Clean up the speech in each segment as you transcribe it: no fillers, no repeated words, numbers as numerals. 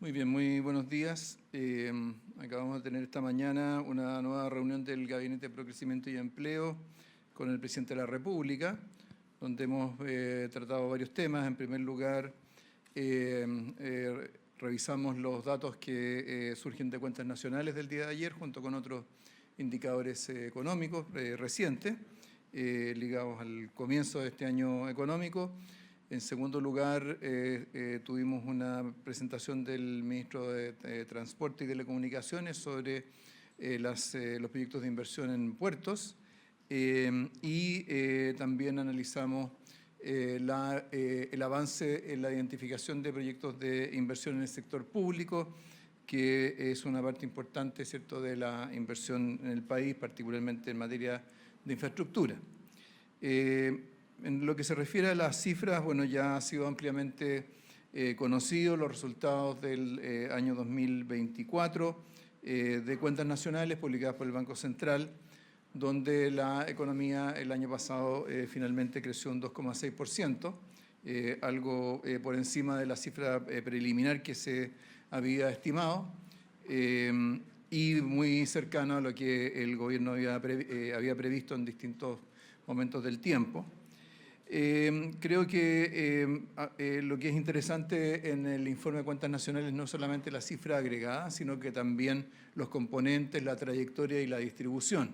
Muy bien, muy buenos días. Acabamos de tener esta mañana una nueva reunión del Gabinete de Procrecimiento y Empleo con el Presidente de la República, donde hemos tratado varios temas. En primer lugar, revisamos los datos que surgen de cuentas nacionales del día de ayer, junto con otros indicadores económicos recientes, ligados al comienzo de este año económico. En segundo lugar, tuvimos una presentación del Ministro de Transporte y Telecomunicaciones sobre los proyectos de inversión en puertos y también analizamos el avance en la identificación de proyectos de inversión en el sector público, que es una parte importante, ¿cierto?, de la inversión en el país, particularmente en materia de infraestructura. En lo que se refiere a las cifras, bueno, ya ha sido ampliamente conocido los resultados del año 2024 de cuentas nacionales publicadas por el Banco Central, donde la economía el año pasado finalmente creció un 2,6%, algo por encima de la cifra preliminar que se había estimado y muy cercano a lo que el gobierno había previsto en distintos momentos del tiempo. Creo que lo que es interesante en el informe de cuentas nacionales no solamente la cifra agregada, sino que también los componentes, la trayectoria y la distribución.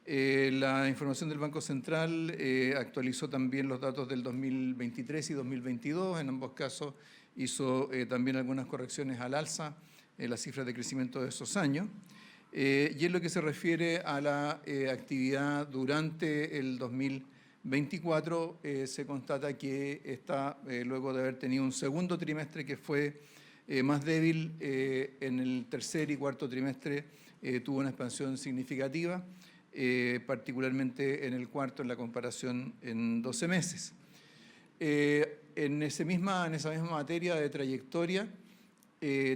La información del Banco Central actualizó también los datos del 2023 y 2022. En ambos casos hizo también algunas correcciones al alza en las cifras de crecimiento de esos años. Y en lo que se refiere a la actividad durante el 2024, se constata que está, luego de haber tenido un segundo trimestre que fue más débil, en el tercer y cuarto trimestre tuvo una expansión significativa, particularmente en el cuarto en la comparación en 12 meses. En esa misma materia de trayectoria,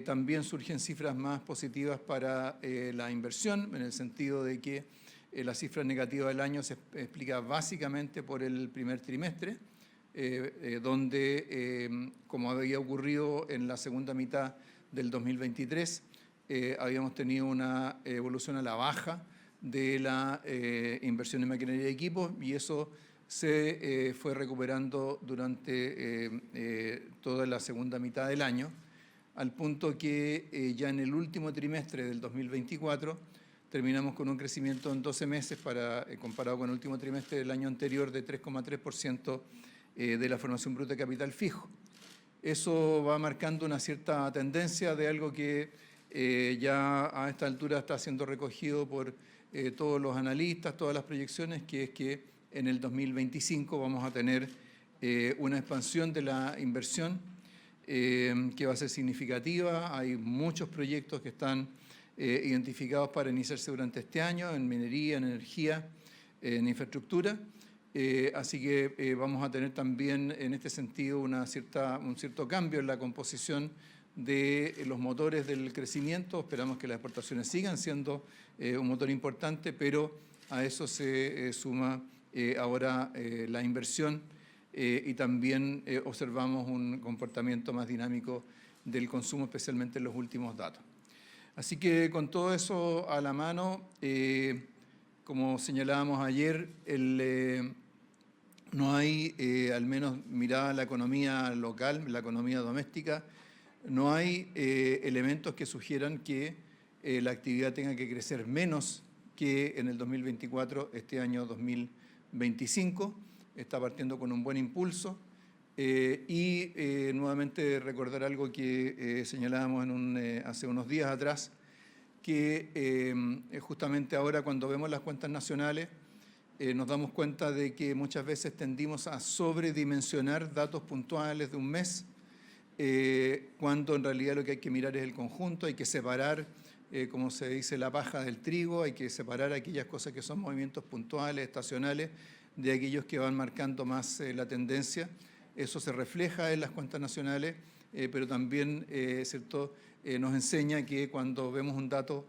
también surgen cifras más positivas para la inversión, en el sentido de que la cifra negativa del año se explica básicamente por el primer trimestre, donde, como había ocurrido en la segunda mitad del 2023, habíamos tenido una evolución a la baja de la inversión en maquinaria y equipos, y eso se fue recuperando durante toda la segunda mitad del año, al punto que ya en el último trimestre del 2024 terminamos con un crecimiento en 12 meses comparado con el último trimestre del año anterior de 3,3% de la formación bruta de capital fijo. Eso va marcando una cierta tendencia de algo que ya a esta altura está siendo recogido por todos los analistas, todas las proyecciones, que es que en el 2025 vamos a tener una expansión de la inversión que va a ser significativa. Hay muchos proyectos que están identificados para iniciarse durante este año en minería, en energía, en infraestructura. Así que vamos a tener también en este sentido un cierto cambio en la composición de los motores del crecimiento. Esperamos que las exportaciones sigan siendo un motor importante, pero a eso se suma ahora la inversión y también observamos un comportamiento más dinámico del consumo, especialmente en los últimos datos. Así que con todo eso a la mano, como señalábamos ayer, no hay, al menos mirada a la economía local, la economía doméstica, no hay elementos que sugieran que la actividad tenga que crecer menos que en el 2024, este año 2025. Está partiendo con un buen impulso. Nuevamente recordar algo que señalábamos hace unos días atrás, que justamente ahora cuando vemos las cuentas nacionales nos damos cuenta de que muchas veces tendimos a sobredimensionar datos puntuales de un mes, cuando en realidad lo que hay que mirar es el conjunto. Hay que separar, como se dice, la paja del trigo. Hay que separar aquellas cosas que son movimientos puntuales, estacionales, de aquellos que van marcando más la tendencia. Eso se refleja en las cuentas nacionales, pero también ¿cierto? Nos enseña que cuando vemos un dato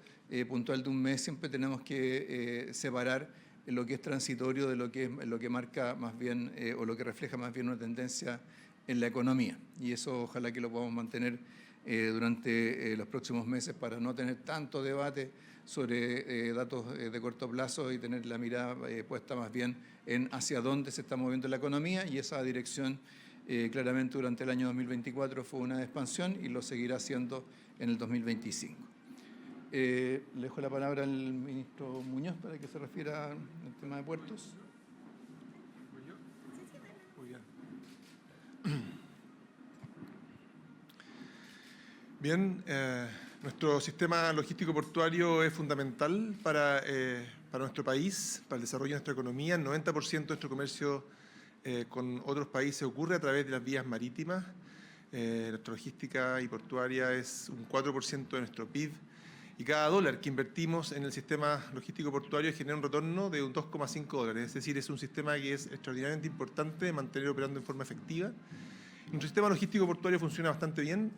puntual de un mes siempre tenemos que separar lo que es transitorio de lo que marca más bien o lo que refleja más bien una tendencia en la economía. Y eso ojalá que lo podamos mantener durante los próximos meses para no tener tanto debate sobre datos de corto plazo y tener la mirada puesta más bien en hacia dónde se está moviendo la economía, y esa dirección claramente durante el año 2024 fue una expansión y lo seguirá siendo en el 2025. Le dejo la palabra al ministro Muñoz para que se refiera al tema de puertos. Bien, nuestro sistema logístico portuario es fundamental para nuestro país, para el desarrollo de nuestra economía. El 90% de nuestro comercio con otros países ocurre a través de las vías marítimas. Nuestra logística y portuaria es un 4% de nuestro PIB. Y cada dólar que invertimos en el sistema logístico portuario genera un retorno de un 2,5 dólares. Es decir, es un sistema que es extraordinariamente importante de mantener operando en forma efectiva. Nuestro sistema logístico portuario funciona bastante bien.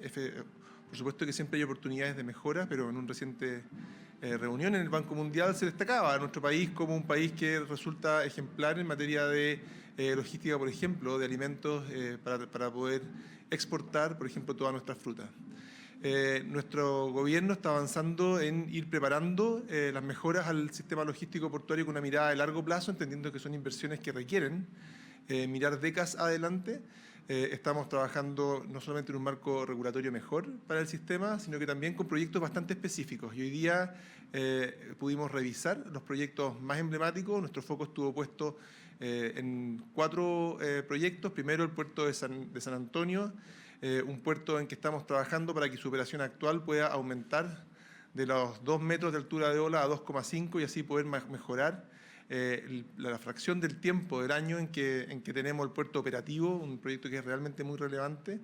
Por supuesto que siempre hay oportunidades de mejora, pero en una reciente reunión en el Banco Mundial se destacaba a nuestro país como un país que resulta ejemplar en materia de logística, por ejemplo, de alimentos para poder exportar, por ejemplo, todas nuestras frutas. Nuestro gobierno está avanzando en ir preparando las mejoras al sistema logístico portuario con una mirada de largo plazo, entendiendo que son inversiones que requieren mirar décadas adelante. Estamos trabajando no solamente en un marco regulatorio mejor para el sistema, sino que también con proyectos bastante específicos. Y hoy día pudimos revisar los proyectos más emblemáticos. Nuestro foco estuvo puesto en 4 proyectos. Primero, el puerto de San Antonio, un puerto en que estamos trabajando para que su operación actual pueda aumentar de los 2 metros de altura de ola a 2,5 y así poder mejorar la fracción del tiempo del año en que tenemos el puerto operativo, un proyecto que es realmente muy relevante.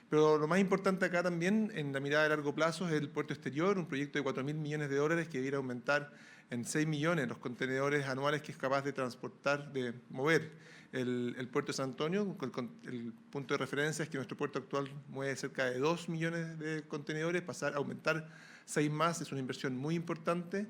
Pero lo más importante acá también, en la mirada de largo plazo, es el puerto exterior, un proyecto de 4.000 millones de dólares que debiera aumentar en 6 millones los contenedores anuales que es capaz de transportar, de mover el puerto de San Antonio. El punto de referencia es que nuestro puerto actual mueve cerca de 2 millones de contenedores. Pasar a aumentar 6 más es una inversión muy importante.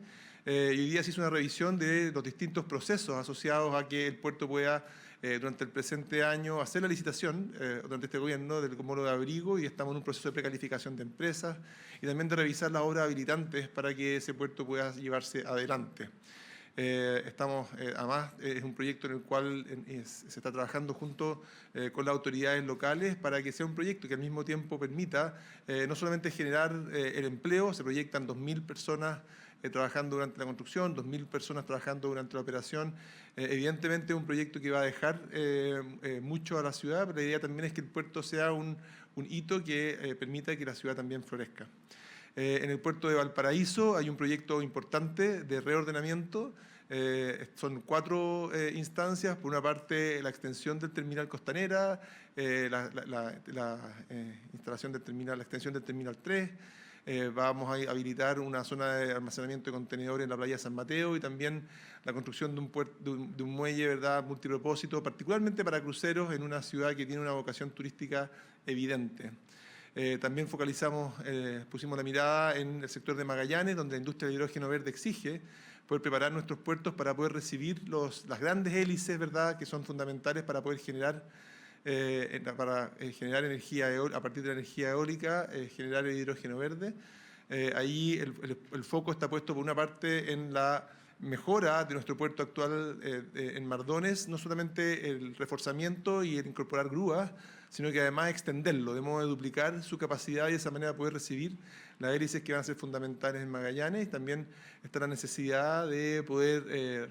Y hoy día se hizo una revisión de los distintos procesos asociados a que el puerto pueda, durante el presente año, hacer la licitación durante este gobierno del módulo de abrigo, y estamos en un proceso de precalificación de empresas y también de revisar las obras habilitantes para que ese puerto pueda llevarse adelante. Además, es un proyecto en el cual se está trabajando junto con las autoridades locales para que sea un proyecto que al mismo tiempo permita no solamente generar el empleo. Se proyectan 2.000 personas trabajando durante la construcción, 2.000 personas trabajando durante la operación. Evidentemente es un proyecto que va a dejar mucho a la ciudad, pero la idea también es que el puerto sea un hito que permita que la ciudad también florezca. En el puerto de Valparaíso hay un proyecto importante de reordenamiento. Son 4 instancias. Por una parte, la extensión del terminal Costanera, la instalación del terminal, la extensión del terminal 3. Vamos a habilitar una zona de almacenamiento de contenedores en la playa de San Mateo, y también la construcción de un muelle, ¿verdad?, multipropósito, particularmente para cruceros en una ciudad que tiene una vocación turística evidente. También pusimos la mirada en el sector de Magallanes, donde la industria del hidrógeno verde exige poder preparar nuestros puertos para poder recibir las grandes hélices, ¿verdad?, que son fundamentales para poder generar energía a partir de la energía eólica, generar el hidrógeno verde. Ahí el foco está puesto por una parte en la mejora de nuestro puerto actual en Mardones, no solamente el reforzamiento y el incorporar grúas, sino que además extenderlo, de modo de duplicar su capacidad y de esa manera poder recibir las hélices que van a ser fundamentales en Magallanes. También está la necesidad de poder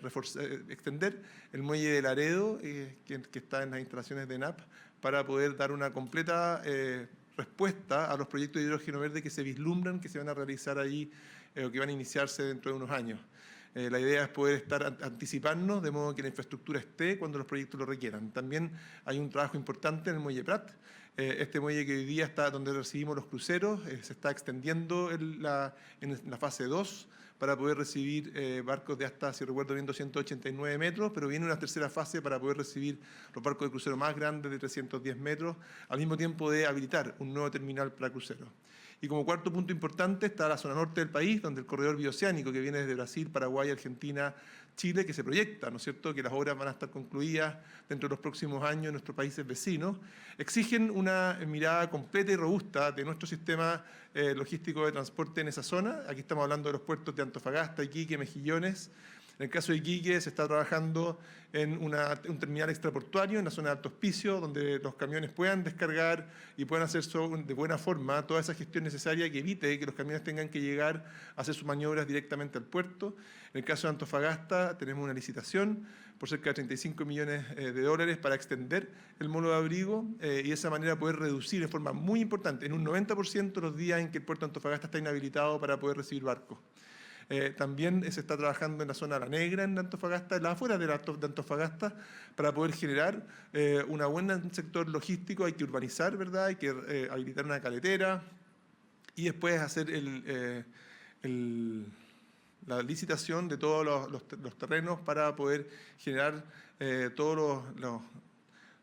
extender el muelle de Laredo, que está en las instalaciones de ENAP, para poder dar una completa respuesta a los proyectos de hidrógeno verde que se vislumbran, que se van a realizar allí o que van a iniciarse dentro de unos años. La idea es poder anticiparnos de modo que la infraestructura esté cuando los proyectos lo requieran. También hay un trabajo importante en el muelle Prat. Este muelle que hoy día está donde recibimos los cruceros, se está extendiendo en la fase 2 para poder recibir barcos de hasta, si recuerdo bien, 289 metros, pero viene una tercera fase para poder recibir los barcos de crucero más grandes de 310 metros, al mismo tiempo de habilitar un nuevo terminal para cruceros. Y como cuarto punto importante está la zona norte del país, donde el corredor bioceánico que viene desde Brasil, Paraguay, Argentina, Chile, que se proyecta, ¿no es cierto?, que las obras van a estar concluidas dentro de los próximos años en nuestros países vecinos, exigen una mirada completa y robusta de nuestro sistema logístico de transporte en esa zona. Aquí estamos hablando de los puertos de Antofagasta, Iquique, Mejillones. En el caso de Iquique se está trabajando en un terminal extraportuario en la zona de Alto Hospicio, donde los camiones puedan descargar y puedan hacer de buena forma toda esa gestión necesaria que evite que los camiones tengan que llegar a hacer sus maniobras directamente al puerto. En el caso de Antofagasta tenemos una licitación por cerca de 35 millones de dólares para extender el módulo de abrigo y de esa manera poder reducir de forma muy importante, en un 90%, los días en que el puerto de Antofagasta está inhabilitado para poder recibir barcos. También se está trabajando en la zona de La Negra, en Antofagasta, en las afueras de Antofagasta, para poder generar un buen sector logístico. Hay que urbanizar, ¿verdad? Hay que habilitar una caletera y después hacer la licitación de todos los terrenos para poder generar todos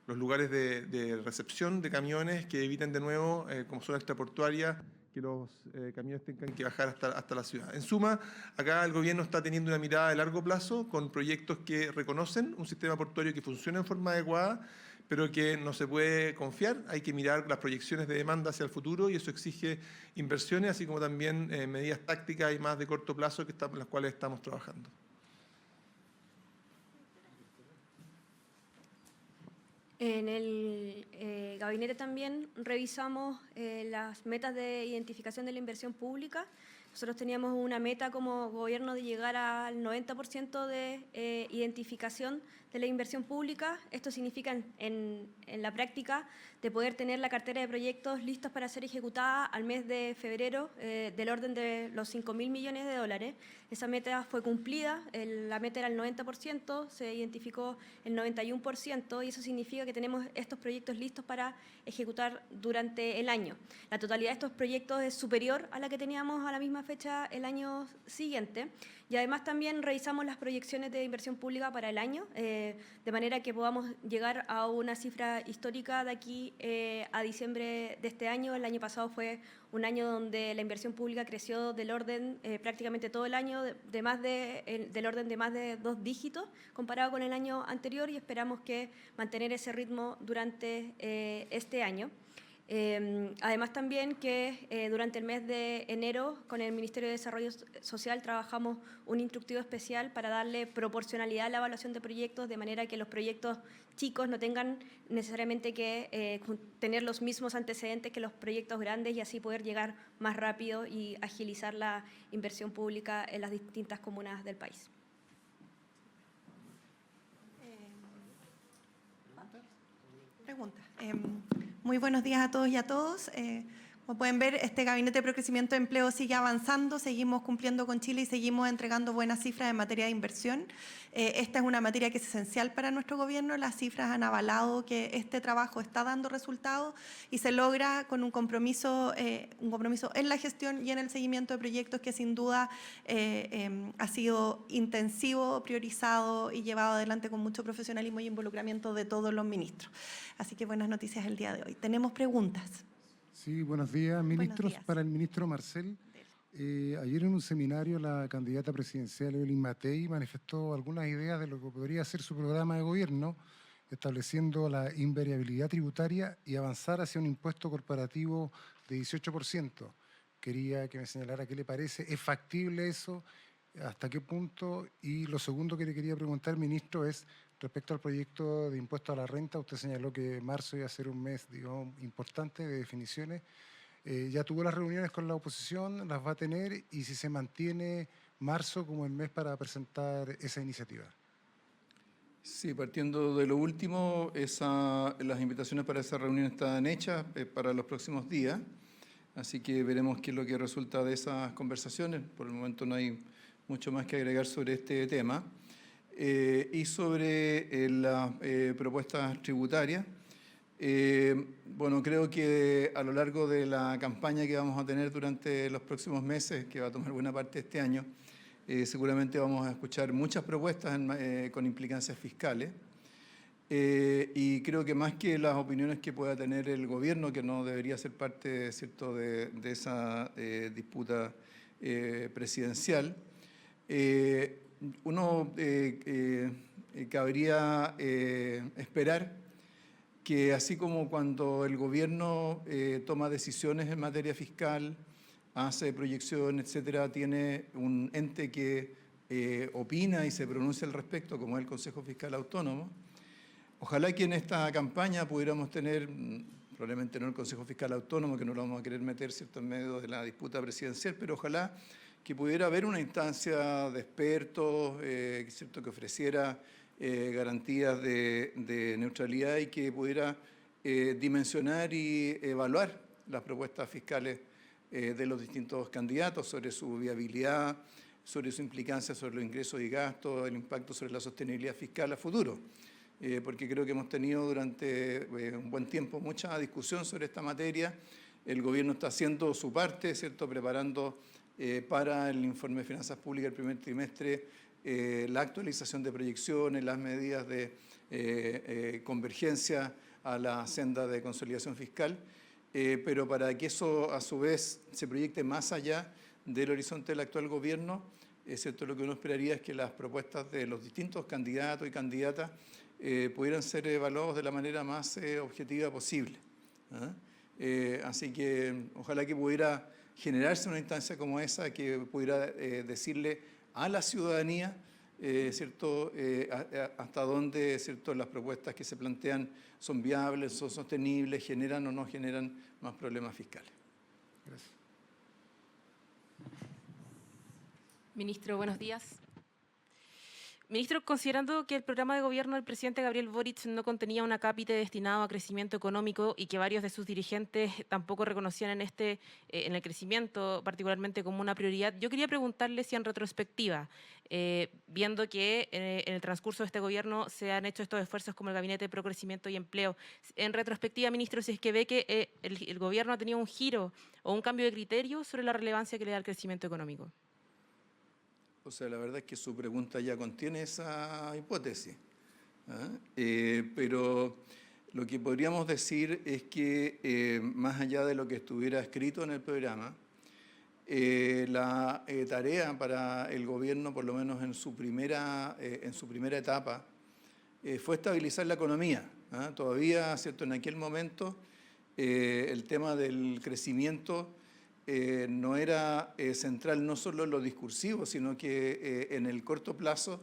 los lugares de recepción de camiones que eviten de nuevo, como zona extraportuaria, que los camiones tengan que bajar hasta la ciudad. En suma, acá el gobierno está teniendo una mirada de largo plazo con proyectos que reconocen un sistema portuario que funciona en forma adecuada, pero que no se puede confiar. Hay que mirar las proyecciones de demanda hacia el futuro y eso exige inversiones, así como también medidas tácticas y más de corto plazo en las cuales estamos trabajando. En el gabinete también revisamos las metas de identificación de la inversión pública. Nosotros teníamos una meta como gobierno de llegar al 90% de identificación de la inversión pública. Esto significa en la práctica de poder tener la cartera de proyectos listos para ser ejecutada al mes de febrero del orden de los 5.000 millones de dólares. Esa meta fue cumplida, la meta era el 90%, se identificó el 91% y eso significa que tenemos estos proyectos listos para ejecutar durante el año. La totalidad de estos proyectos es superior a la que teníamos a la misma fecha el año siguiente y además también revisamos las proyecciones de inversión pública para el año de manera que podamos llegar a una cifra histórica de aquí a diciembre de este año. El año pasado fue un año donde la inversión pública creció del orden prácticamente todo el año del orden de más de 2 dígitos comparado con el año anterior y esperamos que mantener ese ritmo durante este año. Además también que durante el mes de enero con el Ministerio de Desarrollo Social trabajamos un instructivo especial para darle proporcionalidad a la evaluación de proyectos de manera que los proyectos chicos no tengan necesariamente que tener los mismos antecedentes que los proyectos grandes y así poder llegar más rápido y agilizar la inversión pública en las distintas comunas del país. Pregunta. Muy buenos días a todos y a todas. Como pueden ver, este Gabinete de Procrecimiento de Empleo sigue avanzando, seguimos cumpliendo con Chile y seguimos entregando buenas cifras en materia de inversión. Esta es una materia que es esencial para nuestro gobierno. Las cifras han avalado que este trabajo está dando resultados y se logra con un compromiso en la gestión y en el seguimiento de proyectos que sin duda ha sido intensivo, priorizado y llevado adelante con mucho profesionalismo y involucramiento de todos los ministros. Así que buenas noticias el día de hoy. Tenemos preguntas. Sí, buenos días, ministros. Buenos días. Para el ministro Marcel, ayer en un seminario la candidata presidencial Evelyn Matei manifestó algunas ideas de lo que podría ser su programa de gobierno, estableciendo la invariabilidad tributaria y avanzar hacia un impuesto corporativo de 18%. Quería que me señalara qué le parece, ¿es factible eso? ¿Hasta qué punto? Y lo segundo que le quería preguntar, ministro, es respecto al proyecto de impuesto a la renta. Usted señaló que marzo iba a ser un mes, digamos, importante de definiciones. Ya tuvo las reuniones con la oposición, las va a tener, y si se mantiene marzo como el mes para presentar esa iniciativa. Sí, partiendo de lo último, las invitaciones para esa reunión están hechas para los próximos días, así que veremos qué es lo que resulta de esas conversaciones. Por el momento no hay mucho más que agregar sobre este tema. Y sobre las propuestas tributarias, bueno, creo que a lo largo de la campaña que vamos a tener durante los próximos meses, que va a tomar buena parte de este año, seguramente vamos a escuchar muchas propuestas con implicancias fiscales. Y creo que más que las opiniones que pueda tener el gobierno, que no debería ser parte, ¿cierto?, de esa disputa presidencial, Uno cabría esperar que así como cuando el gobierno toma decisiones en materia fiscal, hace proyecciones, etcétera, tiene un ente que opina y se pronuncia al respecto, como es el Consejo Fiscal Autónomo. Ojalá que en esta campaña pudiéramos tener, probablemente no el Consejo Fiscal Autónomo, que no lo vamos a querer meter, ¿cierto?, en medio de la disputa presidencial, pero ojalá que pudiera haber una instancia de expertos, ¿cierto?, que ofreciera garantías de neutralidad y que pudiera dimensionar y evaluar las propuestas fiscales de los distintos candidatos sobre su viabilidad, sobre su implicancia sobre los ingresos y gastos, el impacto sobre la sostenibilidad fiscal a futuro. Porque creo que hemos tenido durante un buen tiempo mucha discusión sobre esta materia. El gobierno está haciendo su parte, ¿cierto?, preparando para el informe de finanzas públicas del primer trimestre la actualización de proyecciones, las medidas de convergencia a la senda de consolidación fiscal, pero para que eso a su vez se proyecte más allá del horizonte del actual gobierno, ¿cierto?, lo que uno esperaría es que las propuestas de los distintos candidatos y candidatas pudieran ser evaluados de la manera más objetiva posible. Así que ojalá que pudiera generarse una instancia como esa que pudiera decirle a la ciudadanía ¿cierto? Hasta dónde, ¿cierto?, las propuestas que se plantean son viables, son sostenibles, generan o no generan más problemas fiscales. Gracias. Ministro, buenos días. Ministro, considerando que el programa de gobierno del presidente Gabriel Boric no contenía un acápite destinado a crecimiento económico y que varios de sus dirigentes tampoco reconocían en el crecimiento particularmente como una prioridad, yo quería preguntarle si en retrospectiva, viendo que en el transcurso de este gobierno se han hecho estos esfuerzos como el Gabinete Pro Crecimiento y Empleo, en retrospectiva, ministro, si es que ve que el gobierno ha tenido un giro o un cambio de criterio sobre la relevancia que le da al crecimiento económico. O sea, la verdad es que su pregunta ya contiene esa hipótesis. Pero lo que podríamos decir es que, más allá de lo que estuviera escrito en el programa, la tarea para el gobierno, por lo menos en su primera etapa, fue estabilizar la economía. Todavía, ¿cierto?, en aquel momento, el tema del crecimiento no era central no solo en lo discursivo, sino que en el corto plazo,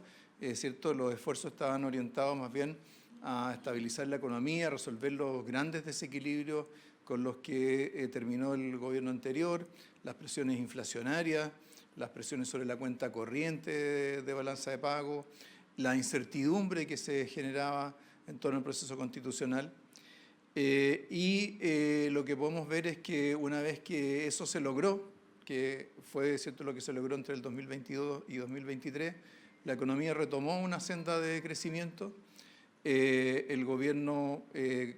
¿cierto?, los esfuerzos estaban orientados más bien a estabilizar la economía, a resolver los grandes desequilibrios con los que terminó el gobierno anterior, las presiones inflacionarias, las presiones sobre la cuenta corriente de balanza de pago, la incertidumbre que se generaba en torno al proceso constitucional. Lo que podemos ver es que una vez que eso se logró, que fue, ¿cierto?, lo que se logró entre el 2022 y 2023, la economía retomó una senda de crecimiento. El gobierno,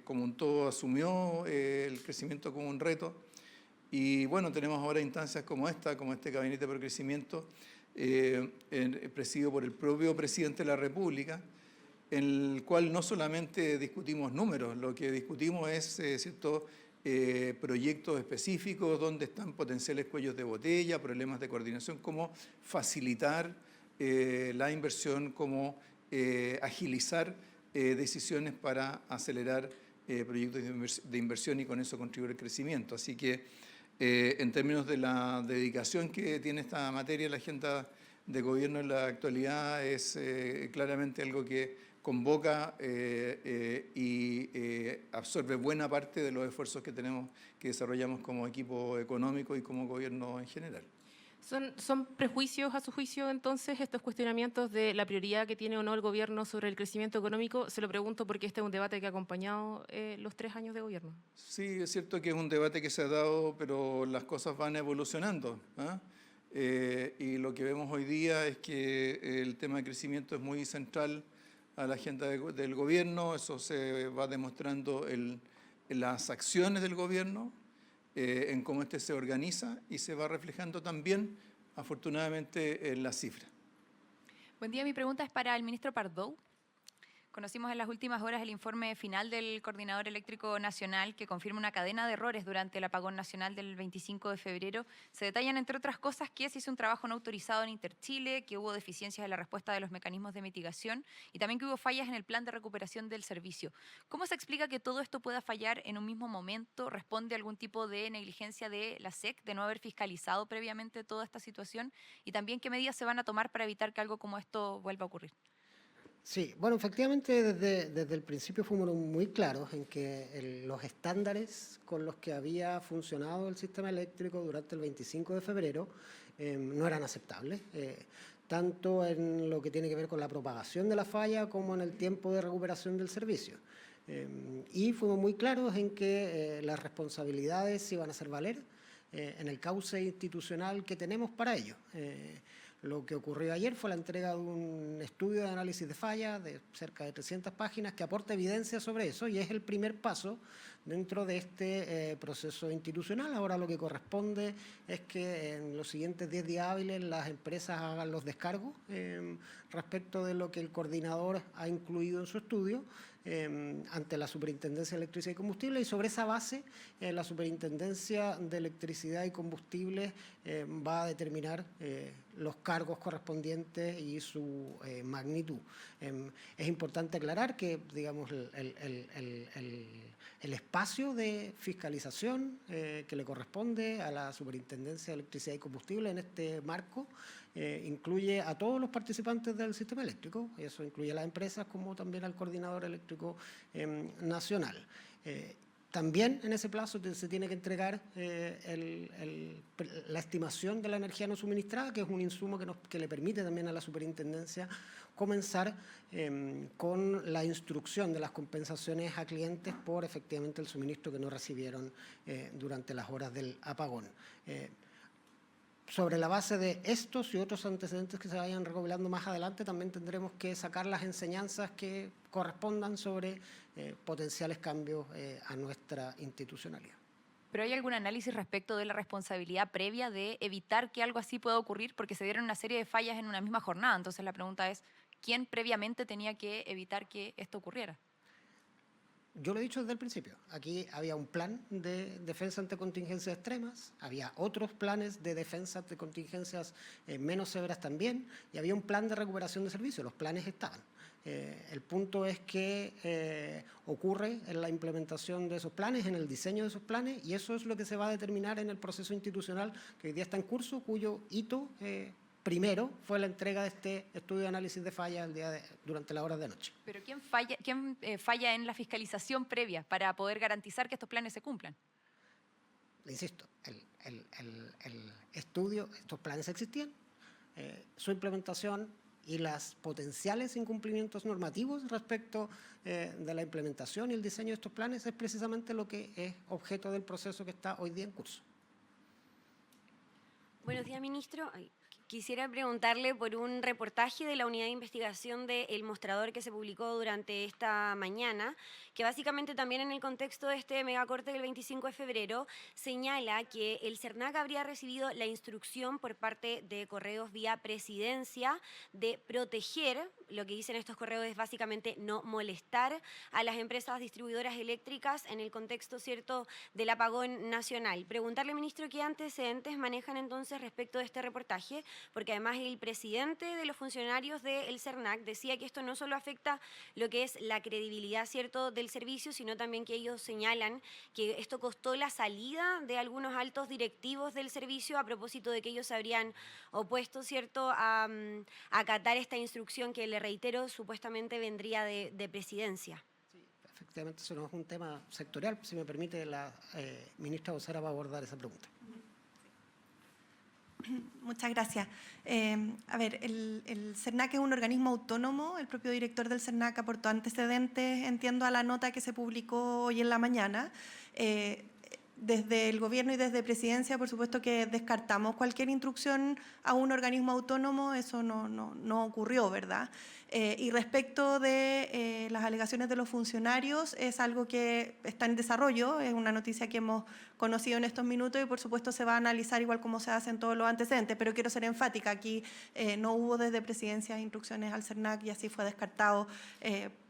como un todo, asumió el crecimiento como un reto. Y bueno, tenemos ahora instancias como esta, como este Gabinete Pro Crecimiento, presidido por el propio presidente de la República, en el cual no solamente discutimos números, lo que discutimos es ciertos proyectos específicos donde están potenciales cuellos de botella, problemas de coordinación, cómo facilitar la inversión, cómo agilizar decisiones para acelerar proyectos de inversión y con eso contribuir al crecimiento. Así que en términos de la dedicación que tiene esta materia, la agenda de gobierno en la actualidad es claramente algo que convoca y absorbe buena parte de los esfuerzos que desarrollamos como equipo económico y como gobierno en general. ¿Son prejuicios, a su juicio, entonces, estos cuestionamientos de la prioridad que tiene o no el gobierno sobre el crecimiento económico? Se lo pregunto porque este es un debate que ha acompañado los 3 años de gobierno. Sí, es cierto que es un debate que se ha dado, pero las cosas van evolucionando. Y lo que vemos hoy día es que el tema de crecimiento es muy central a la agenda del gobierno. Eso se va demostrando en las acciones del gobierno, en cómo éste se organiza y se va reflejando también, afortunadamente, en las cifras. Buen día, mi pregunta es para el ministro Pardow. Conocimos en las últimas horas el informe final del Coordinador Eléctrico Nacional que confirma una cadena de errores durante el apagón nacional del 25 de febrero. Se detallan, entre otras cosas, que se hizo un trabajo no autorizado en Interchile, que hubo deficiencias en la respuesta de los mecanismos de mitigación y también que hubo fallas en el plan de recuperación del servicio. ¿Cómo se explica que todo esto pueda fallar en un mismo momento? ¿Responde a algún tipo de negligencia de la SEC de no haber fiscalizado previamente toda esta situación? Y también, ¿qué medidas se van a tomar para evitar que algo como esto vuelva a ocurrir? Sí, bueno, efectivamente desde el principio fuimos muy claros en que los estándares con los que había funcionado el sistema eléctrico durante el 25 de febrero no eran aceptables, tanto en lo que tiene que ver con la propagación de la falla como en el tiempo de recuperación del servicio. Y fuimos muy claros en que las responsabilidades se iban a hacer valer en el cauce institucional que tenemos para ello. Lo que ocurrió ayer fue la entrega de un estudio de análisis de falla de cerca de 300 páginas que aporta evidencia sobre eso y es el primer paso dentro de este proceso institucional. Ahora lo que corresponde es que en los siguientes 10 días hábiles las empresas hagan los descargos respecto de lo que el coordinador ha incluido en su estudio ante la Superintendencia de Electricidad y Combustible, y sobre esa base la Superintendencia de Electricidad y Combustibles va a determinar los cargos correspondientes y su magnitud. Es importante aclarar que, digamos, el espacio de fiscalización que le corresponde a la Superintendencia de Electricidad y Combustible en este marco incluye a todos los participantes del sistema eléctrico, y eso incluye a las empresas como también al Coordinador Eléctrico Nacional. También en ese plazo se tiene que entregar la estimación de la energía no suministrada, que es un insumo que le permite también a la superintendencia comenzar con la instrucción de las compensaciones a clientes por efectivamente el suministro que no recibieron durante las horas del apagón. Sobre la base de estos y otros antecedentes que se vayan recopilando más adelante, también tendremos que sacar las enseñanzas que correspondan sobre potenciales cambios a nuestra institucionalidad. ¿Pero hay algún análisis respecto de la responsabilidad previa de evitar que algo así pueda ocurrir? Porque se dieron una serie de fallas en una misma jornada. Entonces la pregunta es, ¿quién previamente tenía que evitar que esto ocurriera? Yo lo he dicho desde el principio. Aquí había un plan de defensa ante contingencias extremas, había otros planes de defensa ante contingencias menos severas también, y había un plan de recuperación de servicios. Los planes estaban. El punto es que ocurre en la implementación de esos planes, en el diseño de esos planes, y eso es lo que se va a determinar en el proceso institucional que hoy día está en curso, cuyo hito primero fue la entrega de este estudio de análisis de falla durante las horas de noche. ¿Pero quién falla en la fiscalización previa para poder garantizar que estos planes se cumplan? Le insisto, el estudio, estos planes existían, su implementación y los potenciales incumplimientos normativos respecto de la implementación y el diseño de estos planes es precisamente lo que es objeto del proceso que está hoy día en curso. Buenos días, ministro. Quisiera preguntarle por un reportaje de la unidad de investigación de El Mostrador que se publicó durante esta mañana, que básicamente también en el contexto de este megacorte del 25 de febrero señala que el CERNAC habría recibido la instrucción por parte de Correos vía Presidencia de proteger, lo que dicen estos correos es básicamente no molestar a las empresas distribuidoras eléctricas en el contexto, ¿cierto?, del apagón nacional. Preguntarle, ministro, qué antecedentes manejan entonces respecto de este reportaje, porque además el presidente de los funcionarios del CERNAC decía que esto no solo afecta lo que es la credibilidad, ¿cierto?, del servicio, sino también que ellos señalan que esto costó la salida de algunos altos directivos del servicio a propósito de que ellos se habrían opuesto, ¿cierto?, a acatar esta instrucción que, le reitero, supuestamente vendría de presidencia. Sí, efectivamente, eso no es un tema sectorial. Si me permite, la ministra vocera va a abordar esa pregunta. Muchas gracias. A ver, el CERNAC es un organismo autónomo. El propio director del CERNAC aportó antecedentes, entiendo, a la nota que se publicó hoy en la mañana. Desde el Gobierno y desde Presidencia, por supuesto que descartamos cualquier instrucción a un organismo autónomo, eso no ocurrió, ¿verdad? Y respecto de las alegaciones de los funcionarios, es algo que está en desarrollo, es una noticia que hemos conocido en estos minutos y por supuesto se va a analizar igual como se hacen todos los antecedentes, pero quiero ser enfática, aquí no hubo desde Presidencia instrucciones al CERNAC y así fue descartado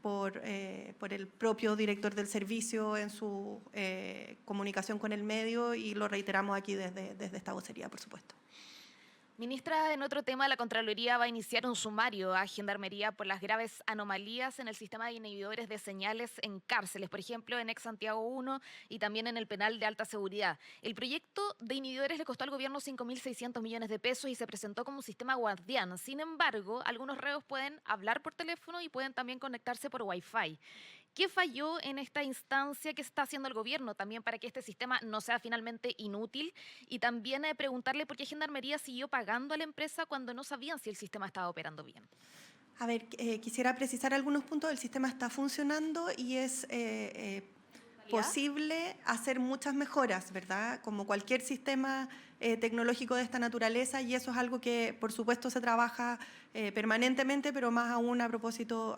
por el propio director del servicio en su comunicación con el medio y lo reiteramos aquí desde esta vocería, por supuesto. Ministra, en otro tema, la Contraloría va a iniciar un sumario a Gendarmería por las graves anomalías en el sistema de inhibidores de señales en cárceles, por ejemplo, en Ex Santiago 1 y también en el penal de alta seguridad. El proyecto de inhibidores le costó al gobierno 5.600 millones de pesos y se presentó como un sistema guardián. Sin embargo, algunos reos pueden hablar por teléfono y pueden también conectarse por Wi-Fi. ¿Qué falló en esta instancia? ¿Qué está haciendo el gobierno también para que este sistema no sea finalmente inútil? Y también preguntarle por qué Gendarmería siguió pagando a la empresa cuando no sabían si el sistema estaba operando bien. A ver, quisiera precisar algunos puntos. El sistema está funcionando y es posible hacer muchas mejoras, ¿verdad? Como cualquier sistema tecnológico de esta naturaleza, y eso es algo que, por supuesto, se trabaja permanentemente, pero más aún a propósito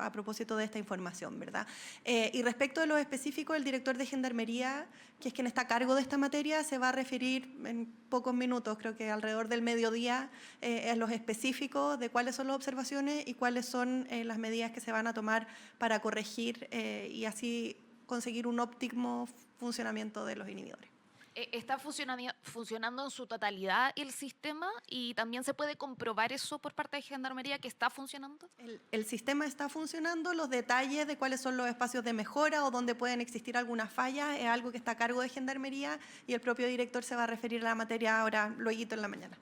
de esta información, ¿verdad? Y respecto de lo específico, el director de Gendarmería, que es quien está a cargo de esta materia, se va a referir en pocos minutos, creo que alrededor del mediodía, a los específicos de cuáles son las observaciones y cuáles son las medidas que se van a tomar para corregir y así conseguir un óptimo funcionamiento de los inhibidores. ¿Está funcionando en su totalidad el sistema y también se puede comprobar eso por parte de Gendarmería que está funcionando? El sistema está funcionando, los detalles de cuáles son los espacios de mejora o dónde pueden existir algunas fallas es algo que está a cargo de Gendarmería y el propio director se va a referir a la materia ahora, luego en la mañana.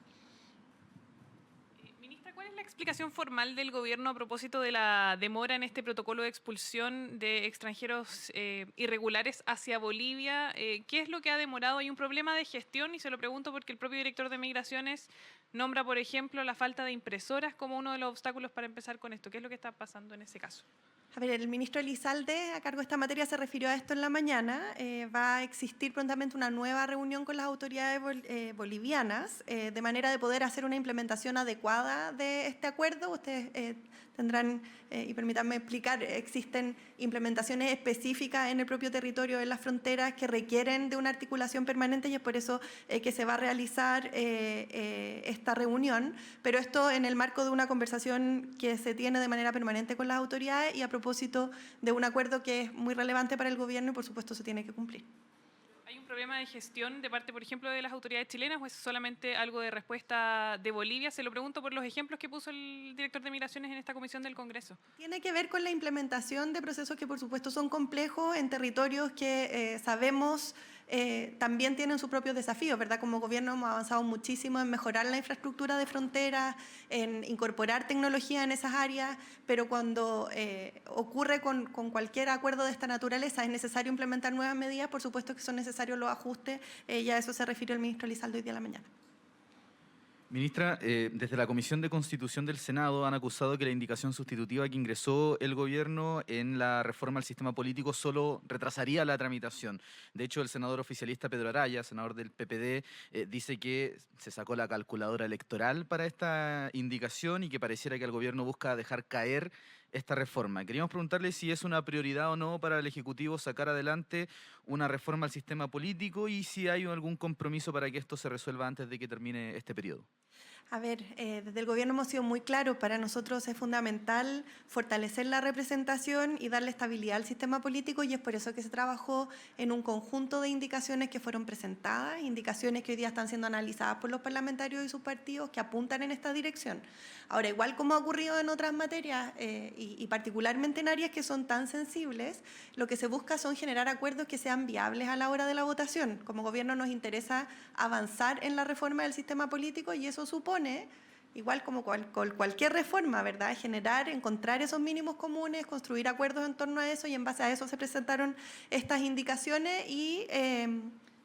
¿Cuál es la explicación formal del gobierno a propósito de la demora en este protocolo de expulsión de extranjeros irregulares hacia Bolivia? ¿Qué es lo que ha demorado? ¿Hay un problema de gestión? Y se lo pregunto porque el propio director de Migraciones nombra, por ejemplo, la falta de impresoras como uno de los obstáculos para empezar con esto. ¿Qué es lo que está pasando en ese caso? A ver, el ministro Elizalde, a cargo de esta materia, se refirió a esto en la mañana. Va a existir prontamente una nueva reunión con las autoridades bolivianas de manera de poder hacer una implementación adecuada de este acuerdo. Ustedes tendrán, y permítanme explicar, existen implementaciones específicas en el propio territorio, en las fronteras, que requieren de una articulación permanente y es por eso que se va a realizar esta reunión, pero esto en el marco de una conversación que se tiene de manera permanente con las autoridades y a propósito de un acuerdo que es muy relevante para el gobierno y por supuesto se tiene que cumplir. ¿Hay un problema de gestión de parte, por ejemplo, de las autoridades chilenas o es solamente algo de respuesta de Bolivia? Se lo pregunto por los ejemplos que puso el director de Migraciones en esta comisión del Congreso. Tiene que ver con la implementación de procesos que, por supuesto, son complejos en territorios que sabemos también tienen sus propios desafíos, ¿verdad? Como gobierno hemos avanzado muchísimo en mejorar la infraestructura de fronteras, en incorporar tecnología en esas áreas, pero cuando ocurre con cualquier acuerdo de esta naturaleza es necesario implementar nuevas medidas, por supuesto que son necesarios los ajustes, y a eso se refirió el ministro Elizalde hoy día a la mañana. Ministra, desde la Comisión de Constitución del Senado han acusado que la indicación sustitutiva que ingresó el gobierno en la reforma al sistema político solo retrasaría la tramitación. De hecho, el senador oficialista Pedro Araya, senador del PPD, dice que se sacó la calculadora electoral para esta indicación y que pareciera que el gobierno busca dejar caer esta reforma. Queríamos preguntarle si es una prioridad o no para el Ejecutivo sacar adelante una reforma al sistema político y si hay algún compromiso para que esto se resuelva antes de que termine este periodo. A ver, desde el gobierno hemos sido muy claros, para nosotros es fundamental fortalecer la representación y darle estabilidad al sistema político y es por eso que se trabajó en un conjunto de indicaciones que fueron presentadas, indicaciones que hoy día están siendo analizadas por los parlamentarios y sus partidos que apuntan en esta dirección. Ahora, igual como ha ocurrido en otras materias y particularmente en áreas que son tan sensibles, lo que se busca son generar acuerdos que sean viables a la hora de la votación. Como gobierno nos interesa avanzar en la reforma del sistema político y eso supone, igual como cualquier reforma, ¿verdad?, encontrar esos mínimos comunes, construir acuerdos en torno a eso y en base a eso se presentaron estas indicaciones y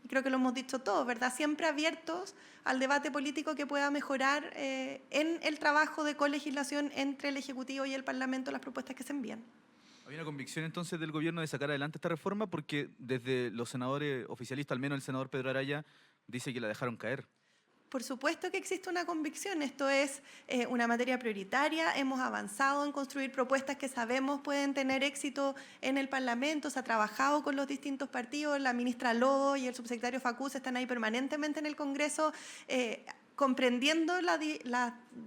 creo que lo hemos dicho todos, ¿verdad?, siempre abiertos al debate político que pueda mejorar en el trabajo de colegislación entre el Ejecutivo y el Parlamento las propuestas que se envían. ¿Hay una convicción entonces del gobierno de sacar adelante esta reforma? Porque desde los senadores oficialistas, al menos el senador Pedro Araya, dice que la dejaron caer. Por supuesto que existe una convicción, esto es una materia prioritaria, hemos avanzado en construir propuestas que sabemos pueden tener éxito en el Parlamento, se ha trabajado con los distintos partidos, la ministra Lobo y el subsecretario Facús están ahí permanentemente en el Congreso, comprendiendo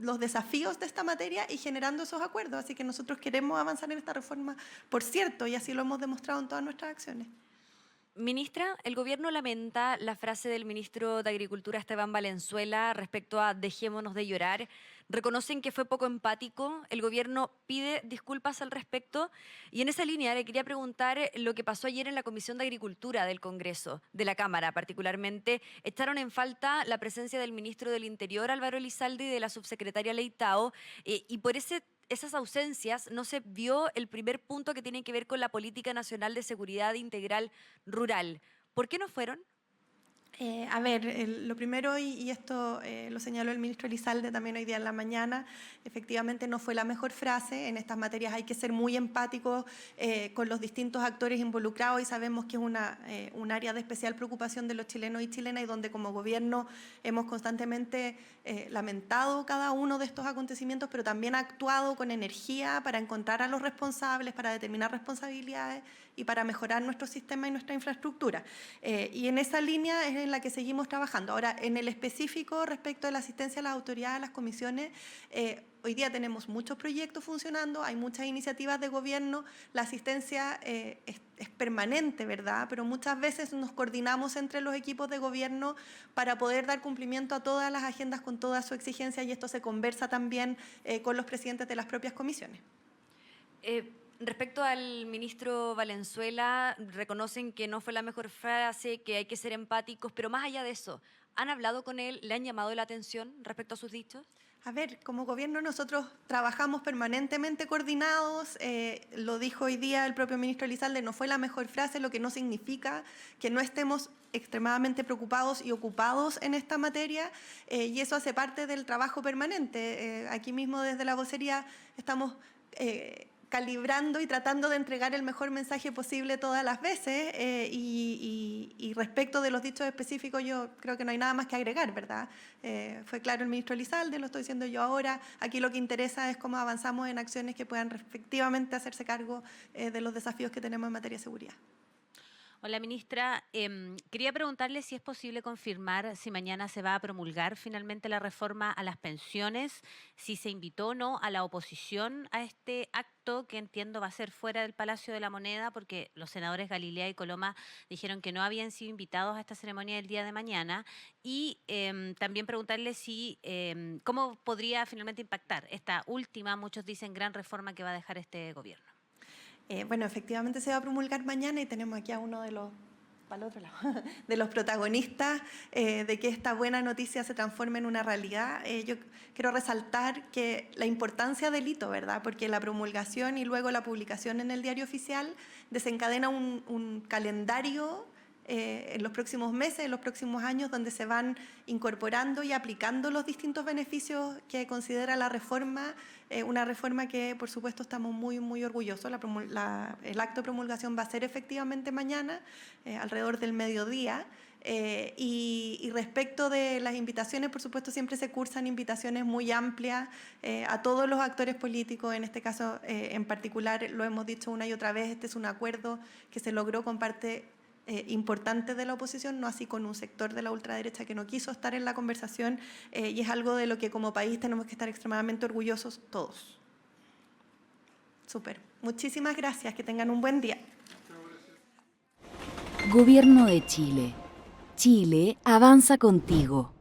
los desafíos de esta materia y generando esos acuerdos, así que nosotros queremos avanzar en esta reforma, por cierto, y así lo hemos demostrado en todas nuestras acciones. Ministra, el gobierno lamenta la frase del ministro de Agricultura Esteban Valenzuela respecto a dejémonos de llorar. Reconocen que fue poco empático, el gobierno pide disculpas al respecto y en esa línea le quería preguntar lo que pasó ayer en la Comisión de Agricultura del Congreso, de la Cámara particularmente. Echaron en falta la presencia del ministro del Interior, Álvaro Elizalde, y de la subsecretaria Leitao y por esas ausencias no se vio el primer punto que tiene que ver con la Política Nacional de Seguridad Integral Rural. ¿Por qué no fueron? A ver, lo primero, y esto lo señaló el ministro Elizalde también hoy día en la mañana, efectivamente no fue la mejor frase. En estas materias hay que ser muy empáticos con los distintos actores involucrados y sabemos que es un área de especial preocupación de los chilenos y chilenas y donde como gobierno hemos constantemente lamentado cada uno de estos acontecimientos, pero también actuado con energía para encontrar a los responsables, para determinar responsabilidades y para mejorar nuestro sistema y nuestra infraestructura. Y en esa línea es en la que seguimos trabajando. Ahora, en el específico respecto a la asistencia a las autoridades, a las comisiones, hoy día tenemos muchos proyectos funcionando, hay muchas iniciativas de gobierno, la asistencia es permanente, ¿verdad? Pero muchas veces nos coordinamos entre los equipos de gobierno para poder dar cumplimiento a todas las agendas con toda su exigencia y esto se conversa también con los presidentes de las propias comisiones. Respecto al ministro Valenzuela, reconocen que no fue la mejor frase, que hay que ser empáticos, pero más allá de eso, ¿han hablado con él? ¿Le han llamado la atención respecto a sus dichos? A ver, como gobierno nosotros trabajamos permanentemente coordinados, lo dijo hoy día el propio ministro Elizalde, no fue la mejor frase, lo que no significa que no estemos extremadamente preocupados y ocupados en esta materia y eso hace parte del trabajo permanente. Aquí mismo desde la vocería estamos calibrando y tratando de entregar el mejor mensaje posible todas las veces y respecto de los dichos específicos yo creo que no hay nada más que agregar, ¿verdad? Fue claro el ministro Elizalde, lo estoy diciendo yo ahora, aquí lo que interesa es cómo avanzamos en acciones que puedan efectivamente hacerse cargo de los desafíos que tenemos en materia de seguridad. Hola, ministra. Quería preguntarle si es posible confirmar si mañana se va a promulgar finalmente la reforma a las pensiones, si se invitó o no a la oposición a este acto que entiendo va a ser fuera del Palacio de la Moneda porque los senadores Galilea y Coloma dijeron que no habían sido invitados a esta ceremonia del día de mañana y también preguntarle si cómo podría finalmente impactar esta última, muchos dicen, gran reforma que va a dejar este gobierno. Bueno, efectivamente se va a promulgar mañana y tenemos aquí a uno de los, para el otro lado, de los protagonistas de que esta buena noticia se transforme en una realidad. Yo quiero resaltar que la importancia del hito, ¿verdad? Porque la promulgación y luego la publicación en el diario oficial desencadena un calendario en los próximos meses, en los próximos años, donde se van incorporando y aplicando los distintos beneficios que considera la reforma, una reforma que por supuesto estamos muy, muy orgullosos. El acto de promulgación va a ser efectivamente mañana, alrededor del mediodía, y respecto de las invitaciones, por supuesto siempre se cursan invitaciones muy amplias a todos los actores políticos, en este caso en particular, lo hemos dicho una y otra vez, este es un acuerdo que se logró con parte importante de la oposición, no así con un sector de la ultraderecha que no quiso estar en la conversación y es algo de lo que como país tenemos que estar extremadamente orgullosos todos. Súper. Muchísimas gracias. Que tengan un buen día. Gobierno de Chile. Chile avanza contigo.